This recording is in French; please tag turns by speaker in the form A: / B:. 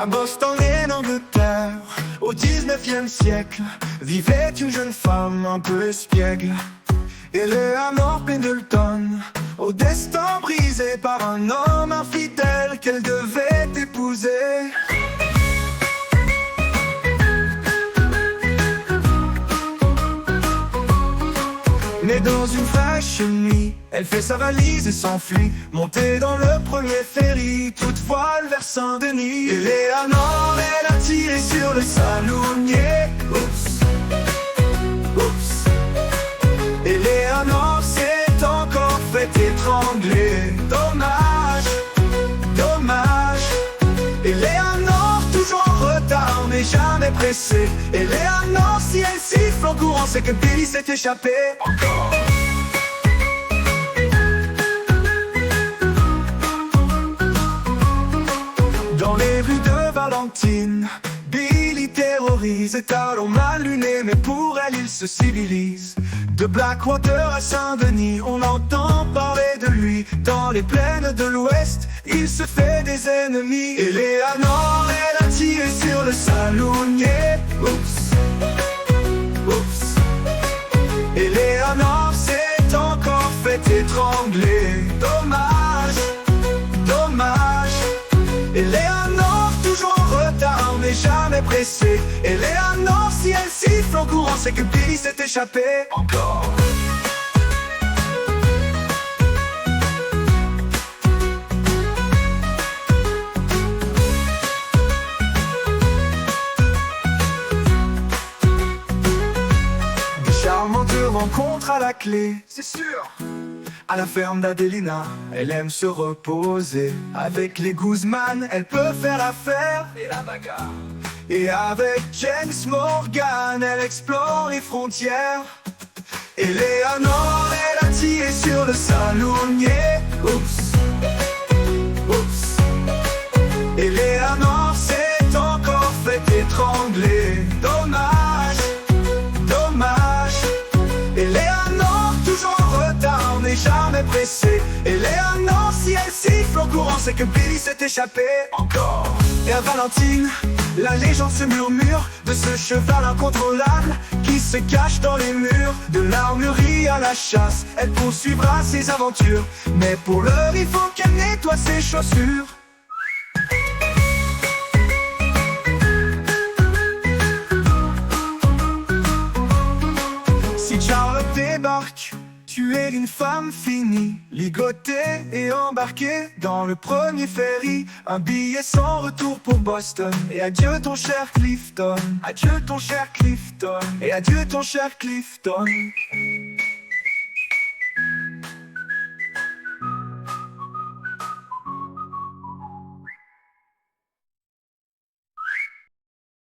A: À Boston et en Angleterre, au 19e siècle, vivait une jeune femme un peu espiègle. Eleanor Pendleton, au destin brisé par un homme infidèle qu'elle devait épouser. Mais dans une fashion nuit, elle fait sa valise et s'enfuit, montée dans le premier ferry, toute voile vers Saint-Denis. Eleanor, elle a tiré sur le salonier. Oups, oups. Eleanor s'est encore fait étrangler. Dommage, dommage. Eleanor, toujours en retard, mais jamais pressée. Eleanor, si elle siffle en courant, c'est que Billy s'est échappé. Encore. Dans les rues de Valentine, Billy terrorise. Et talons mal lunés, mais pour elle, il se civilise. De Blackwater à Saint-Denis, on entend parler de lui. Dans les plaines de l'Ouest, il se fait des ennemis. Eleanor, elle a tiré sur le salonier. Oups, oups. Eleanor s'est encore fait étrangler. Dommage, dommage. Eleanor, toujours en retard, mais jamais pressée. Eleanor, si elle siffle en courant, c'est que Billy s'est échappé. Encore. Des charmantes rencontres à la clé, c'est sûr. À la ferme d'Adelina, elle aime se reposer. Avec les Guzman, elle peut faire l'affaire et la bagarre. Et avec James Morgan, elle explore les frontières. Eleanor, elle a tiré sur le salonier. Oups, oups. Eleanor s'est encore fait étrangler. Dommage, dommage. Eleanor, toujours en retard, mais jamais pressée. Eleanor, si elle siffle en courant, c'est que Billy s'est échappé. Encore. Et à Valentine, la légende se murmure de ce cheval incontrôlable qui se cache dans les murs. De l'armurerie à la chasse, elle poursuivra ses aventures. Mais pour l'heure, il faut qu'elle nettoie ses chaussures. Si Charlotte débarque, tu es une femme finie, ligotée et embarquée dans le premier ferry. Un billet sans retour pour Boston. Et adieu ton cher Clifton. Adieu ton cher Clifton. Et adieu ton cher Clifton.